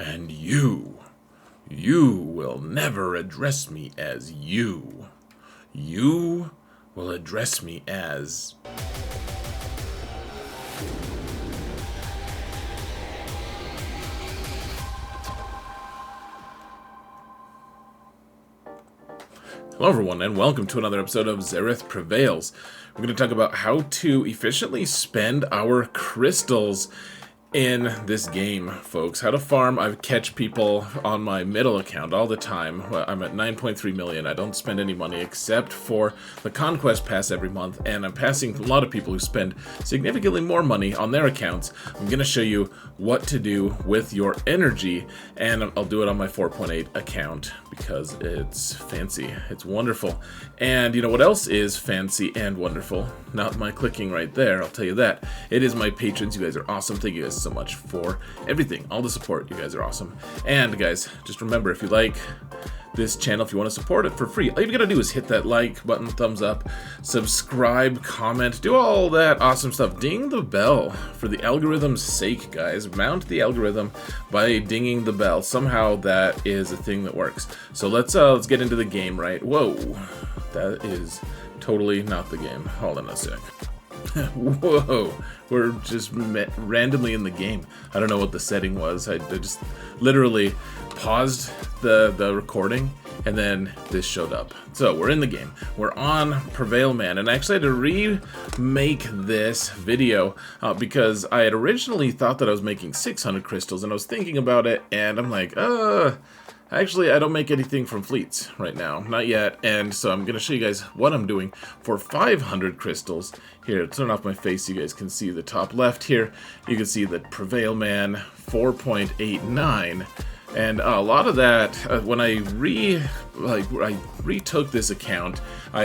And you will never address me as you. You will address me as... Hello everyone, and welcome to another episode of Xaereth Prevails. We're going to talk about how to efficiently spend our crystals in this game, folks. How to farm. I catch people on my middle account all the time. I'm at 9.3 million. I don't spend any money except for the Conquest pass every month, and I'm passing a lot of people who spend significantly more money on their accounts. I'm going to show you what to do with your energy, and I'll do it on my 4.8 account because it's fancy. It's wonderful. And you know what else is fancy and wonderful? Not my clicking right there, I'll tell you that. It is my patrons. You guys are awesome. Thank you guys so much for everything, all the support. You guys are awesome. And guys, just remember, if you like this channel, if you want to support it for free, all you gotta do is hit that like button, thumbs up, subscribe, comment, do all that awesome stuff. Ding the bell for the algorithm's sake, guys. Mount the algorithm by dinging the bell. Somehow that is a thing that works. So let's get into the game, right? Whoa, that is totally not the game. Hold on a sec. Whoa, we're just randomly in the game. I don't know what the setting was. I just literally paused the recording and then this showed up. So we're in the game. We're on Prevail Man, and I actually had to remake this video because I had originally thought that I was making 600 crystals, and I was thinking about it and I'm like, actually, I don't make anything from fleets right now. Not yet. And so I'm going to show you guys what I'm doing for 500 crystals. Here, turn off my face so you guys can see the top left here. You can see the Prevail Man 4.89. And a lot of that, when I retook this account, I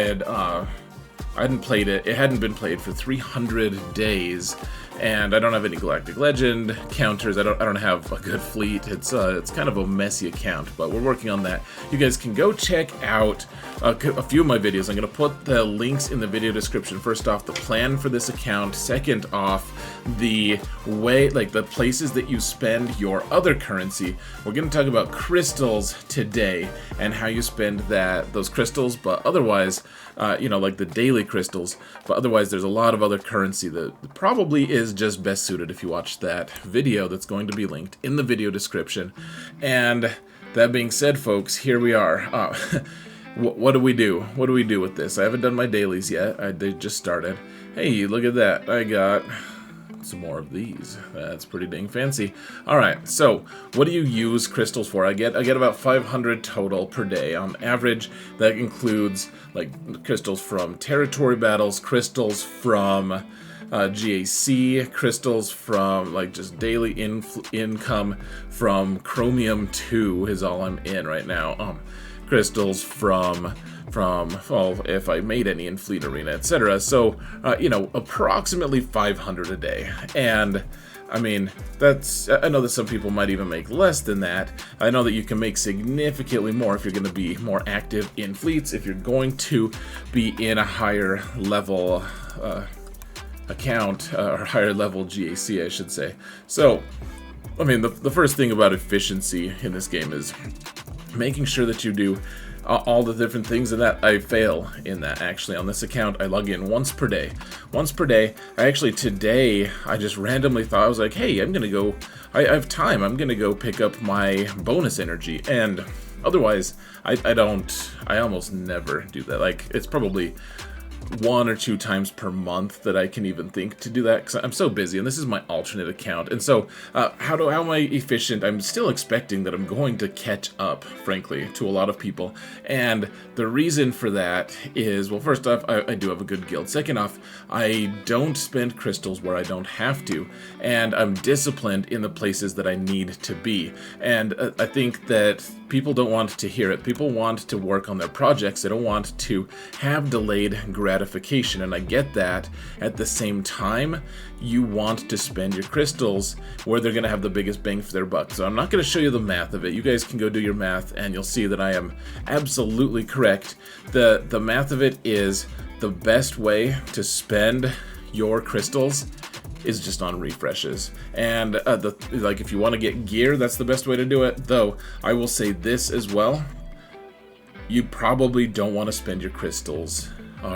hadn't played it. It hadn't been played for 300 days. And I don't have any Galactic Legend counters. I don't have a good fleet. It's kind of a messy account, but we're working on that. You guys can go check out a few of my videos. I'm going to put the links in the video description. First off, the plan for this account. Second off, the way, like the places that you spend your other currency. We're going to talk about crystals today and how you spend those crystals, but otherwise, like the daily crystals. But otherwise, there's a lot of other currency that probably is just best suited if you watch that video that's going to be linked in the video description. And that being said, folks, here we are. What do we do? What do we do with this? I haven't done my dailies yet. They just started. Hey, look at that. I got some more of these. That's pretty dang fancy. Alright, so what do you use crystals for? I get about 500 total per day on average. That includes like crystals from territory battles, crystals from GAC, crystals from like just daily income from Chromium 2 is all I'm in right now. Crystals from well, if I made any in Fleet Arena, etc. So, approximately 500 a day. And I mean, I know that some people might even make less than that. I know that you can make significantly more if you're going to be more active in fleets, if you're going to be in a higher level account, or higher level GAC, I should say. So, I mean, the first thing about efficiency in this game is making sure that you do all the different things, and that I fail in that. Actually, on this account, I log in once per day. Today, I just randomly thought, I was like, hey, I'm gonna go, I have time, I'm gonna go pick up my bonus energy. And otherwise, I almost never do that. Like, it's probably 1 or 2 times per month that I can even think to do that, because I'm so busy, and this is my alternate account. And so how am I efficient? I'm still expecting that I'm going to catch up, frankly, to a lot of people. And the reason for that is, well, first off, I do have a good guild. Second off, I don't spend crystals where I don't have to, and I'm disciplined in the places that I need to be. And I think that people don't want to hear it. People want to work on their projects. They don't want to have delayed gratification, and I get that. At the same time, you want to spend your crystals where they're going to have the biggest bang for their buck. So I'm not going to show you the math of it. You guys can go do your math, and you'll see that I am absolutely correct. The math of it is the best way to spend your crystals is just on refreshes. And like if you want to get gear, that's the best way to do it. Though I will say this as well, you probably don't want to spend your crystals,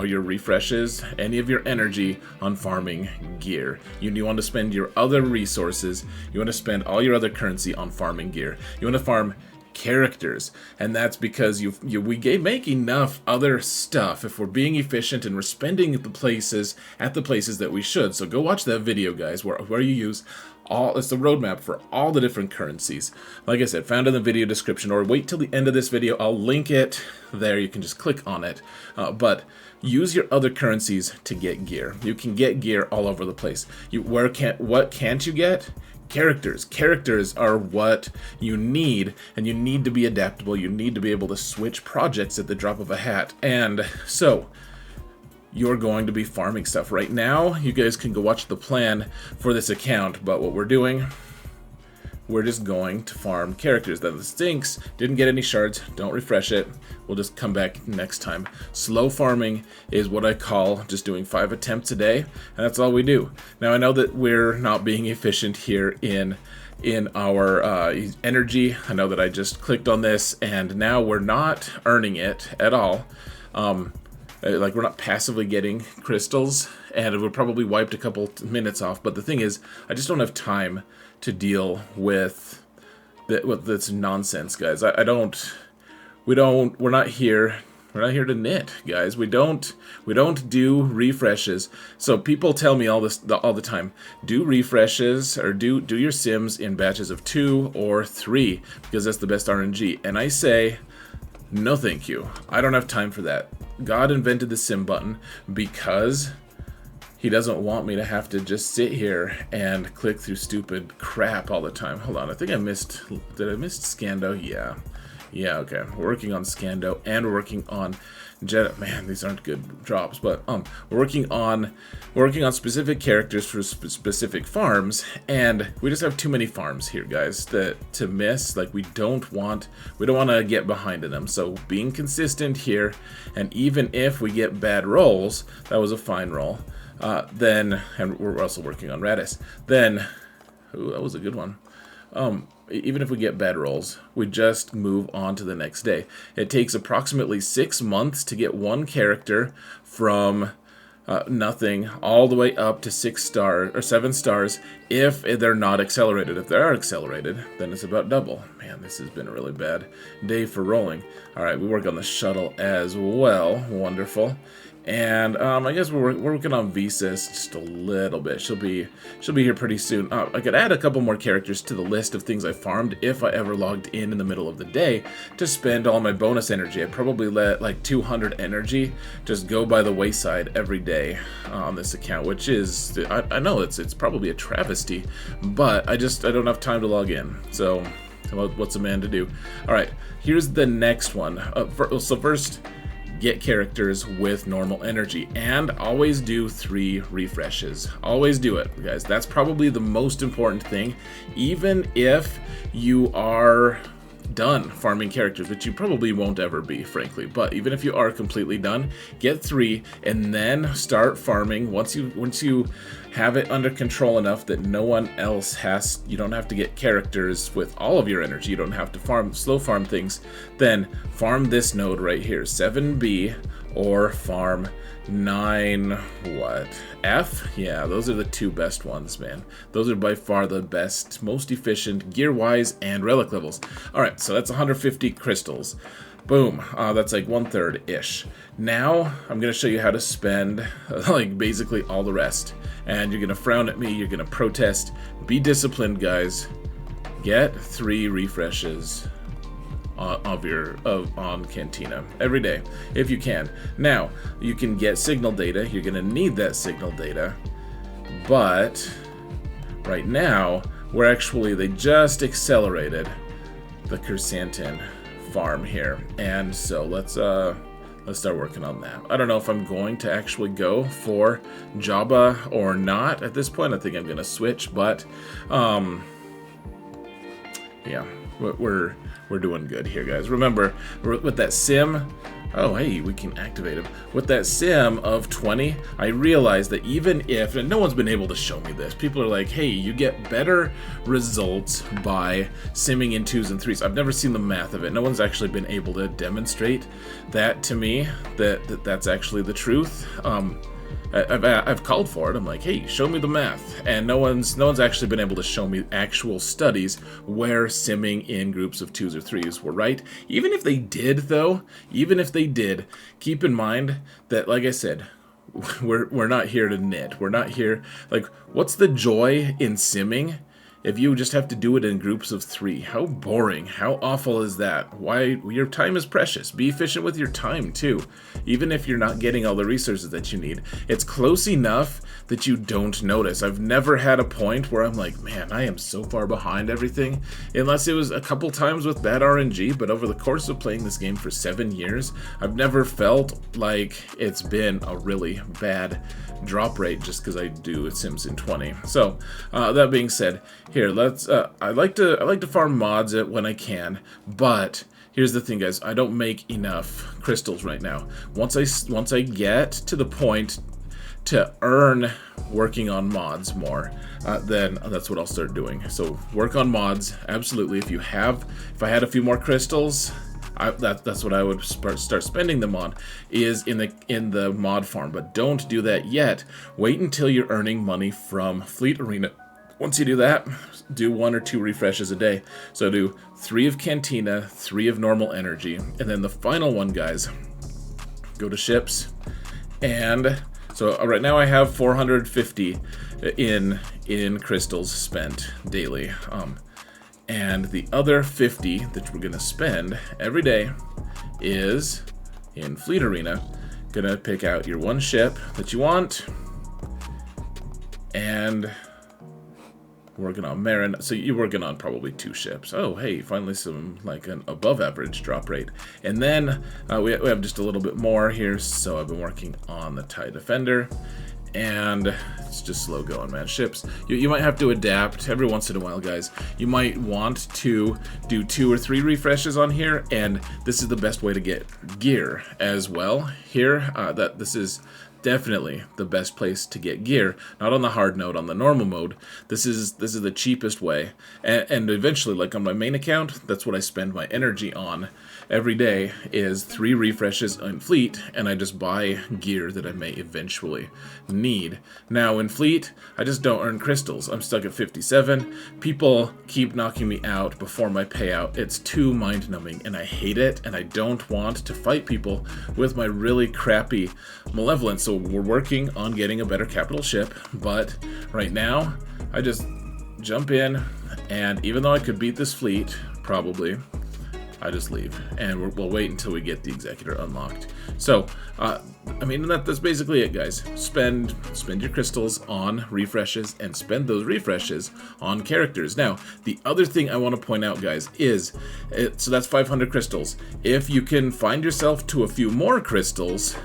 your refreshes, any of your energy on farming gear. You want to spend your other resources, you want to spend all your other currency on farming gear. You want to farm characters, and that's because we make enough other stuff if we're being efficient and we're spending at the places that we should. So go watch that video, guys, where you use it's the roadmap for all the different currencies. Like I said, found in the video description, or wait till the end of this video. I'll link it there. You can just click on it. But use your other currencies to get gear. You can get gear all over the place. What can't you get? Characters. Characters are what you need, and you need to be adaptable. You need to be able to switch projects at the drop of a hat. And so you're going to be farming stuff. Right now, you guys can go watch the plan for this account, but what we're doing, we're just going to farm characters. That stinks. Didn't get any shards. Don't refresh it. We'll just come back next time. Slow farming is what I call just doing 5 attempts a day, and that's all we do. Now, I know that we're not being efficient here in our energy. I know that I just clicked on this, and now we're not earning it at all. Like, we're not passively getting crystals, and it would probably wiped a couple minutes off. But the thing is, I just don't have time to deal with this nonsense, guys. We're not here to knit, guys. We don't do refreshes. So people tell me all the time, do refreshes or do your sims in batches of 2 or 3 because that's the best RNG. And I say, no thank you. I don't have time for that. God invented the sim button because he doesn't want me to have to just sit here and click through stupid crap all the time. Hold on, I think I missed, did I miss Scando? Yeah, okay. We're working on Scando and we're working on man, these aren't good drops, but we're working on specific characters for specific farms, and we just have too many farms here, guys, to miss. Like, we don't want to get behind in them. So being consistent here, and even if we get bad rolls, that was a fine roll. And we're also working on Radis. Then, ooh, that was a good one. Even if we get bad rolls, we just move on to the next day. It takes approximately 6 months to get one character from nothing all the way up to 6 stars or 7 stars if they're not accelerated. If they are accelerated, then it's about double. Man, this has been a really bad day for rolling. All right, we work on the shuttle as well. Wonderful. And I guess we're working on Visas just a little bit. She'll be here pretty soon. I could add a couple more characters to the list of things I farmed if I ever logged in the middle of the day to spend all my bonus energy. I'd probably let like 200 energy just go by the wayside every day on this account, which is, I know it's probably a travesty, but I don't have time to log in. So what's a man to do? All right, here's the next one. So first, get characters with normal energy, and always do 3 refreshes. Always do it, guys. That's probably the most important thing. Even if you are done farming characters, which you probably won't ever be, frankly, but even if you are completely done, get 3 and then start farming. Once you have it under control enough that no one else you don't have to get characters with all of your energy, you don't have to slow farm things, then farm this node right here, 7B, or farm 9 F? Yeah, those are the 2 best ones, man. Those are by far the best, most efficient gear-wise and relic levels. Alright, so that's 150 crystals. Boom. That's like 1/3-ish. Now, I'm going to show you how to spend, like, basically all the rest. And you're going to frown at me, you're going to protest. Be disciplined, guys. Get 3 refreshes on Cantina every day if you can. Now, you can get signal data. You're going to need that signal data. But right now, they just accelerated the Chrysanthemum farm here. And so let's start working on that. I don't know if I'm going to actually go for Jabba or not at this point. I think I'm going to switch, but yeah, we're doing good here, guys. Remember, with that sim, Oh, hey, we can activate him. With that sim of 20, I realized that even if, and no one's been able to show me this, people are like, hey, you get better results by simming in 2s and 3s. I've never seen the math of it. No one's actually been able to demonstrate that to me, that's actually the truth. I've called for it. I'm like, hey, show me the math, and no one's actually been able to show me actual studies where simming in groups of 2s or 3s were right. Even if they did, though, keep in mind that, like I said, we're not here to knit. We're not here. Like, what's the joy in simming if you just have to do it in groups of 3? How boring. How awful is that? Why? Your time is precious. Be efficient with your time, too. Even if you're not getting all the resources that you need. It's close enough that you don't notice. I've never had a point where I'm like, man, I am so far behind everything. Unless it was a couple times with bad RNG, but over the course of playing this game for 7 years, I've never felt like it's been a really bad drop rate just because I do Sims in 20. So, that being said, here, let's, I like to farm mods when I can, but here's the thing, guys. I don't make enough crystals right now. Once I get to the point to earn working on mods more, then that's what I'll start doing. So work on mods, absolutely. If I had a few more crystals, that's what I would start spending them on, is in the mod farm. But don't do that yet. Wait until you're earning money from Fleet Arena. Once you do that, do 1 or 2 refreshes a day. So do 3 of Cantina, 3 of normal energy, and then the final one, guys, go to ships. And so right now I have 450 in crystals spent daily. And the other 50 that we're gonna spend every day is in Fleet Arena. Gonna pick out your one ship that you want, and working on Marin. So you're working on probably 2 ships. Oh, hey, finally some like an above average drop rate. And then we have just a little bit more here. So I've been working on the TIE Defender, and it's just slow going, man. Ships, you might have to adapt every once in a while, guys. You might want to do 2 or 3 refreshes on here, and this is the best way to get gear as well. Here, this is definitely the best place to get gear. Not on the hard mode, on the normal mode. This is the cheapest way. And eventually, like on my main account, that's what I spend my energy on every day, is 3 refreshes in Fleet, and I just buy gear that I may eventually need. Now in Fleet, I just don't earn crystals. I'm stuck at 57. People keep knocking me out before my payout. It's too mind-numbing, and I hate it, and I don't want to fight people with my really crappy malevolence. So we're working on getting a better capital ship, but right now, I just jump in, and even though I could beat this fleet, probably, I just leave, and we'll wait until we get the Executor unlocked. So, I mean, that's basically it, guys. Spend your crystals on refreshes, and spend those refreshes on characters. Now, the other thing I want to point out, guys, is, so that's 500 crystals. If you can find yourself to a few more crystals,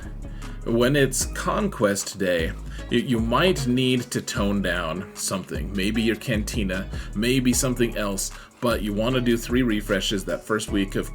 when it's Conquest Day, you might need to tone down something. Maybe your Cantina, maybe something else, but you want to do 3 refreshes that first week of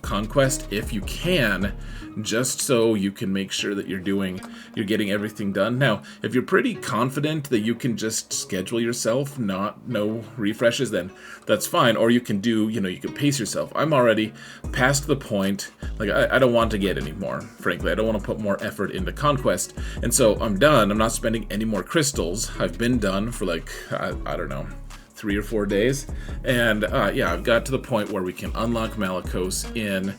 Conquest if you can, just so you can make sure that you're getting everything done. Now, if you're pretty confident that you can just schedule yourself, no refreshes, then that's fine. Or you can do, you can pace yourself. I'm already past the point, like I don't want to get any more, frankly. I don't want to put more effort into Conquest. And so I'm done. I'm not spending any more crystals. I've been done for like, I don't know, 3 or 4 days, and yeah, I've got to the point where we can unlock Malicos in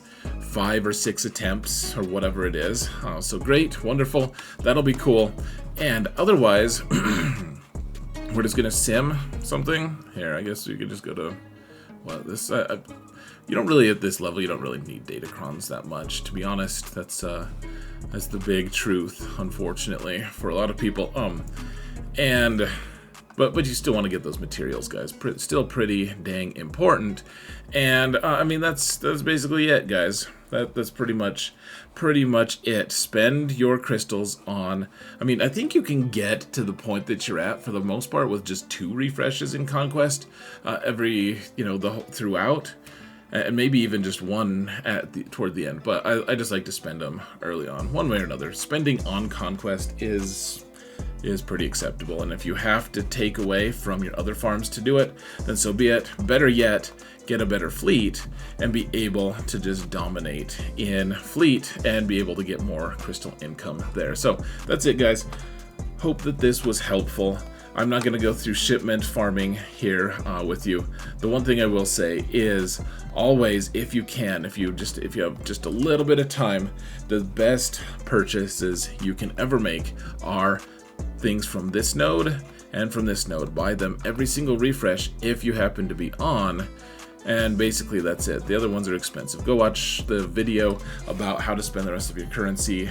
5 or 6 attempts, or whatever it is. So great, wonderful, that'll be cool. And otherwise, we're just gonna sim something. Here, I guess we could just go to, well, this, you don't really, at this level, you don't really need datacrons that much, to be honest. That's the big truth, unfortunately, for a lot of people. But you still want to get those materials, guys. Still pretty dang important. And I mean, that's basically it, guys. That's pretty much it. Spend your crystals on. I mean, I think you can get to the point that you're at for the most part with just 2 refreshes in Conquest throughout. and maybe even just one toward the end. But I just like to spend them early on, one way or another. Spending on Conquest is pretty acceptable, and if you have to take away from your other farms to do it, then so be it. Better yet, get a better fleet and be able to just dominate in fleet and be able to get more crystal income there. So that's it, guys. Hope that this was helpful. I'm not going to go through shipment farming here with you. The one thing I will say is always, if you can, if you have just a little bit of time, the best purchases you can ever make are things from this node and from this node. Buy them every single refresh if you happen to be on, and basically that's it. The other ones are expensive. Go watch the video about how to spend the rest of your currency.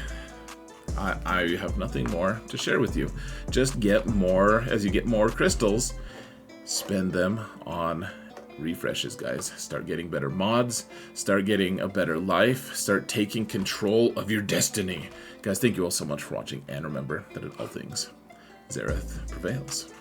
I have nothing more to share with you. Just get more. As you get more crystals, spend them on refreshes, guys. Start getting better mods, start getting a better life, start taking control of your destiny. Guys, thank you all so much for watching, and remember that in all things, Xerath prevails.